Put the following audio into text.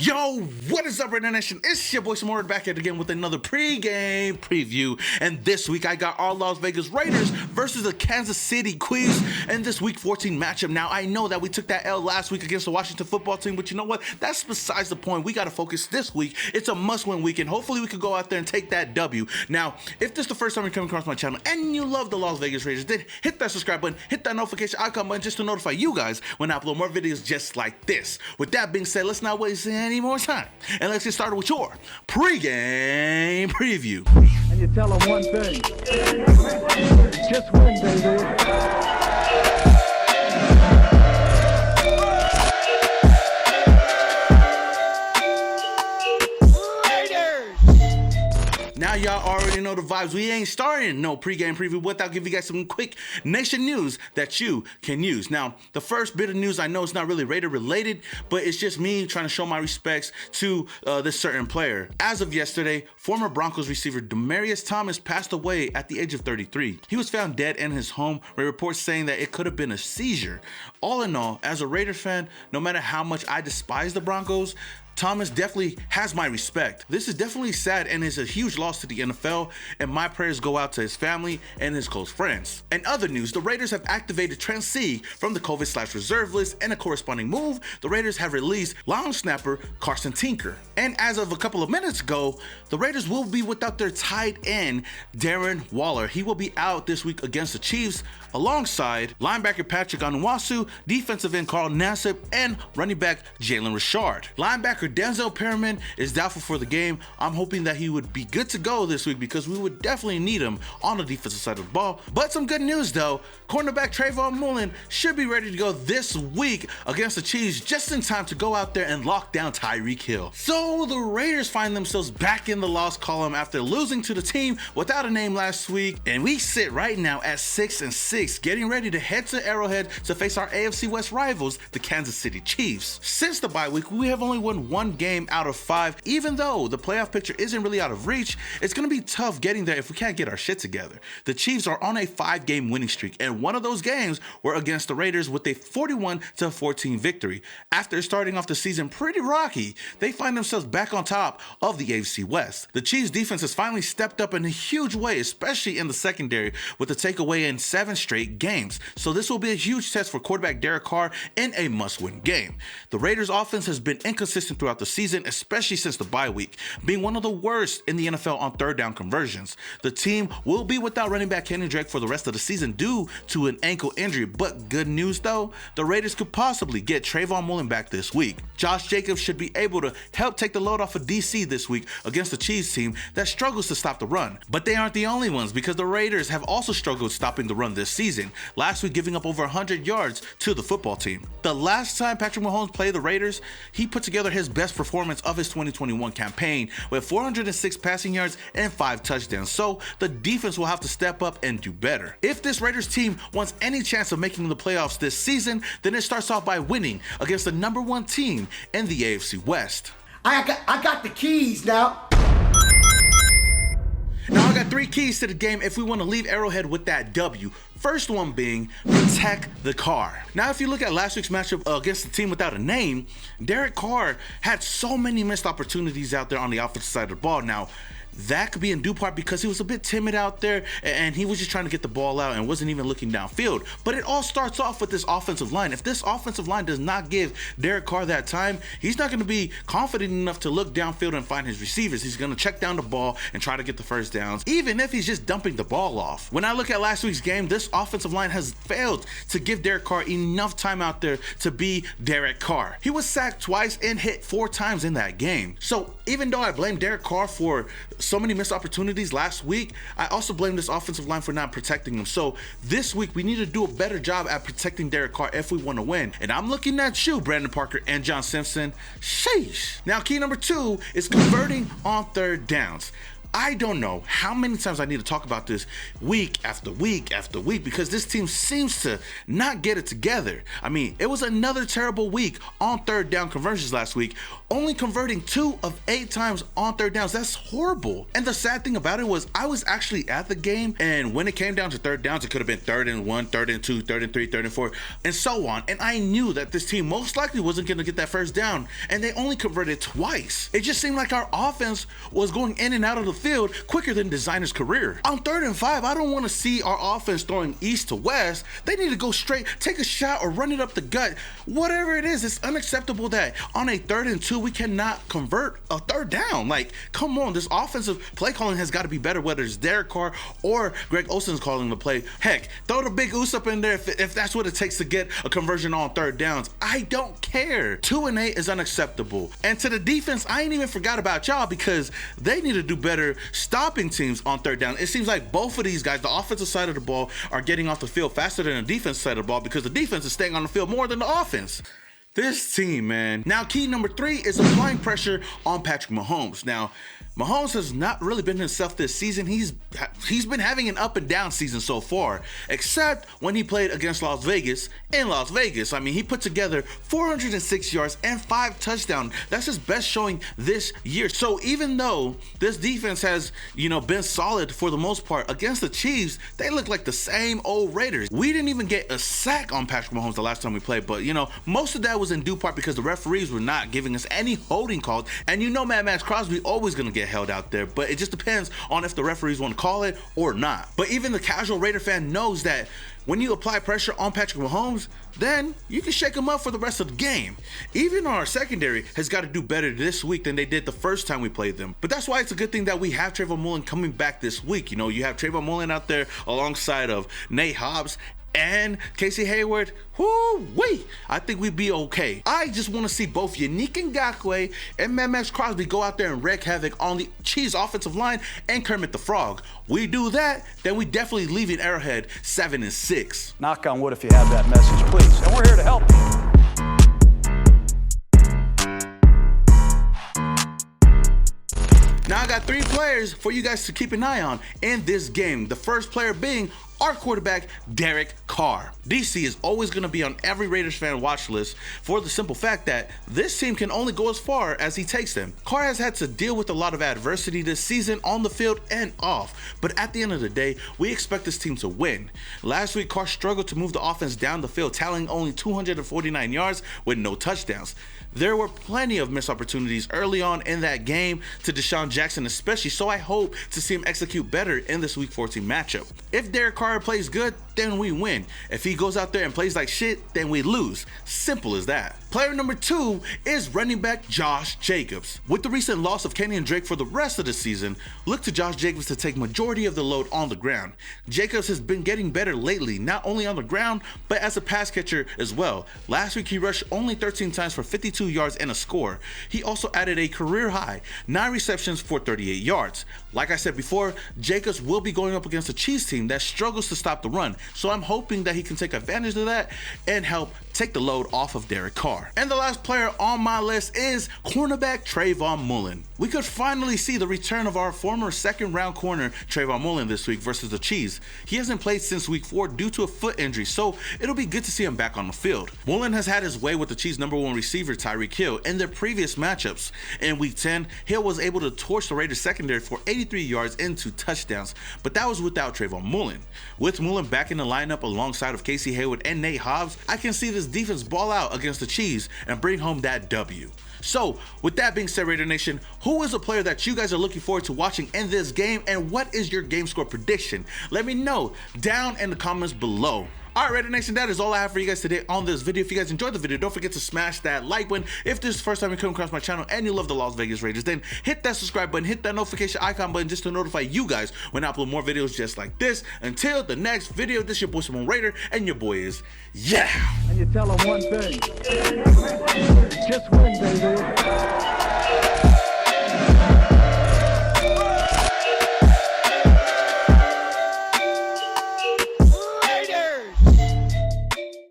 Yo, what is up, Raidernation? It's your boy Samora back at again with another pre-game preview. And this week I got our Las Vegas Raiders versus the Kansas City Chiefs in this Week 14 matchup. Now, I know that we took that L last week against the Washington football team, but you know what? That's besides the point. We got to focus this week. It's a must-win week, and hopefully we can go out there and take that W. Now, if this is the first time you're coming across my channel and you love the Las Vegas Raiders, then hit that subscribe button, hit that notification icon button just to notify you guys when I upload more videos just like this. With that being said, let's not waste any more time, and let's get started with your pre-game preview. And you tell them one thing, just win, baby. Now y'all already know the vibes. We ain't starting no pregame preview without giving you guys some quick nation news that you can use. Now, the first bit of news, I know it's not really Raider related, but it's just me trying to show my respects to this certain player. As of yesterday, former Broncos receiver Demaryius Thomas passed away at the age of 33. He was found dead in his home, with reports saying that it could have been a seizure. All in all, as a Raider fan, no matter how much I despise the Broncos, Thomas definitely has my respect. This is definitely sad and is a huge loss to the NFL, and my prayers go out to his family and his close friends. In other news, the Raiders have activated Trent Sieg from the COVID/reserve list, and a corresponding move, the Raiders have released long snapper Carson Tinker. And as of a couple of minutes ago, the Raiders will be without their tight end, Darren Waller. He will be out this week against the Chiefs, alongside linebacker Patrick Onwuasu, defensive end Carl Nassib, and running back Jalen Richard. Linebacker Denzel Perriman is doubtful for the game. I'm hoping that he would be good to go this week because we would definitely need him on the defensive side of the ball. But some good news though, cornerback Trayvon Mullen should be ready to go this week against the Chiefs just in time to go out there and lock down Tyreek Hill. So the Raiders find themselves back in the loss column after losing to the team without a name last week, and we sit right now at 6-6, getting ready to head to Arrowhead to face our AFC West rivals, the Kansas City Chiefs. Since the bye week, we have only won one game out of 5. Even though the playoff picture isn't really out of reach, it's going to be tough getting there if we can't get our shit together. The Chiefs are on a 5-game winning streak, and one of those games were against the Raiders with a 41-14 victory. After starting off the season pretty rocky, they find themselves back on top of the AFC West. The Chiefs defense has finally stepped up in a huge way, especially in the secondary, with a takeaway in 7 straight games. So this will be a huge test for quarterback Derek Carr in a must-win game. The Raiders offense has been inconsistent throughout the season, especially since the bye week, being one of the worst in the NFL on third down conversions. The team will be without running back Kenny Drake for the rest of the season due to an ankle injury, but good news though, the Raiders could possibly get Trayvon Mullen back this week. Josh Jacobs should be able to help take the load off of DC this week against the Chiefs team that struggles to stop the run. But they aren't the only ones, because the Raiders have also struggled stopping the run this season, last week giving up over 100 yards to the football team. The last time Patrick Mahomes played the Raiders, he put together his best performance of his 2021 campaign with 406 passing yards and 5 touchdowns, so the defense will have to step up and do better. If this Raiders team wants any chance of making the playoffs this season, then it starts off by winning against the #1 team in the AFC West. I got the keys now. Now I got 3 keys to the game if we want to leave Arrowhead with that W. First one being protect the car. Now, if you look at last week's matchup against the team without a name, Derek Carr had so many missed opportunities out there on the offensive side of the ball. Now, that could be in due part because he was a bit timid out there and he was just trying to get the ball out and wasn't even looking downfield. But it all starts off with this offensive line. If this offensive line does not give Derek Carr that time, he's not going to be confident enough to look downfield and find his receivers. He's going to check down the ball and try to get the first downs, even if he's just dumping the ball off. When I look at last week's game, this offensive line has failed to give Derek Carr enough time out there to be Derek Carr. He was sacked twice and hit 4 times in that game. So even though I blame Derek Carr for so many missed opportunities last week, I also blame this offensive line for not protecting him. So this week we need to do a better job at protecting Derek Carr if we want to win. And I'm looking at you, Brandon Parker and John Simpson. Sheesh. Now, key number 2 is converting on third downs. I don't know how many times I need to talk about this week after week after week because this team seems to not get it together. I mean, it was another terrible week on third down conversions last week, only converting 2 of 8 times on third downs. That's horrible. And the sad thing about it was I was actually at the game, and when it came down to third downs, it could have been 3rd and 1, 3rd and 2, 3rd and 3, 3rd and 4, and so on. And I knew that this team most likely wasn't going to get that first down, and they only converted twice. It just seemed like our offense was going in and out of the field quicker than Designer's career. On 3rd and 5, I don't want to see our offense throwing east to west. They need to go straight, take a shot, or run it up the gut. Whatever it is, it's unacceptable that on a 3rd and 2, we cannot convert a third down. Like, come on, this offensive play calling has got to be better, whether it's Derek Carr or Greg Olsen's calling the play. Heck, throw the big oos up in there if that's what it takes to get a conversion on third downs. I don't care. 2 and 8 is unacceptable. And to the defense, I ain't even forgot about y'all because they need to do better stopping teams on third down. It seems like both of these guys, the offensive side of the ball, are getting off the field faster than the defensive side of the ball because the defense is staying on the field more than the offense. This team, man. Now, key number 3 is applying pressure on Patrick Mahomes. Now, Mahomes has not really been himself this season. He's been having an up and down season so far, except when he played against Las Vegas in Las Vegas. I mean, he put together 406 yards and 5 touchdowns. That's his best showing this year. So even though this defense has, been solid for the most part, against the Chiefs, they look like the same old Raiders. We didn't even get a sack on Patrick Mahomes the last time we played, but most of that was in due part because the referees were not giving us any holding calls. And Mad Max Crosby always gonna get held out there, but it just depends on if the referees want to call it or not. But even the casual Raider fan knows that when you apply pressure on Patrick Mahomes, then you can shake him up for the rest of the game. Even our secondary has got to do better this week than they did the first time we played them. But that's why it's a good thing that we have Trayvon Mullen coming back this week. You have Trayvon Mullen out there alongside of Nate Hobbs and Casey Hayward. Whoo-wee! I think we'd be okay. I just want to see both Yannick Ngakoue and Mad Max Crosby go out there and wreak havoc on the Chiefs offensive line and Kermit the Frog. We do that, then we definitely leaving Arrowhead 7-6. Knock on wood if you have that message, please. And we're here to help you. Now I got 3 players for you guys to keep an eye on in this game. The first player being our quarterback, Derek Carr. DC is always going to be on every Raiders fan watch list for the simple fact that this team can only go as far as he takes them. Carr has had to deal with a lot of adversity this season on the field and off, but at the end of the day, we expect this team to win. Last week, Carr struggled to move the offense down the field, tallying only 249 yards with no touchdowns. There were plenty of missed opportunities early on in that game to Deshaun Jackson especially, so I hope to see him execute better in this Week 14 matchup. If Derek Carr plays good, then we win. If he goes out there and plays like shit, then we lose. Simple as that. Player number 2 is running back Josh Jacobs. With the recent loss of Kenyon Drake for the rest of the season, look to Josh Jacobs to take majority of the load on the ground. Jacobs has been getting better lately, not only on the ground, but as a pass catcher as well. Last week he rushed only 13 times for 52 yards and a score. He also added a career high 9 receptions for 38 yards. Like I said before, Jacobs will be going up against a Chiefs team that struggles to stop the run, so I'm hoping that he can take advantage of that and help take the load off of Derek Carr. And the last player on my list is cornerback Trayvon Mullen. We could finally see the return of our former second-round corner Trayvon Mullen this week versus the Chiefs. He hasn't played since week 4 due to a foot injury, so it'll be good to see him back on the field. Mullen has had his way with the Chiefs' #1 receiver Tyreek Hill in their previous matchups. In week 10, Hill was able to torch the Raiders secondary for 83 yards and 2 touchdowns, but that was without Trayvon Mullen. With Mullen back in the lineup alongside of Casey Hayward and Nate Hobbs, I can see this defense ball out against the Chiefs and bring home that W. So, with that being said, Raider Nation, who is a player that you guys are looking forward to watching in this game, and what is your game score prediction? Let me know down in the comments below. Alright, Raider Nation, that is all I have for you guys today on this video. If you guys enjoyed the video, don't forget to smash that like button. If this is the first time you come across my channel and you love the Las Vegas Raiders, then hit that subscribe button, hit that notification icon button just to notify you guys when I upload more videos just like this. Until the next video, this is your boy Simone Raider, and your boy is, yeah! And you tell them one thing.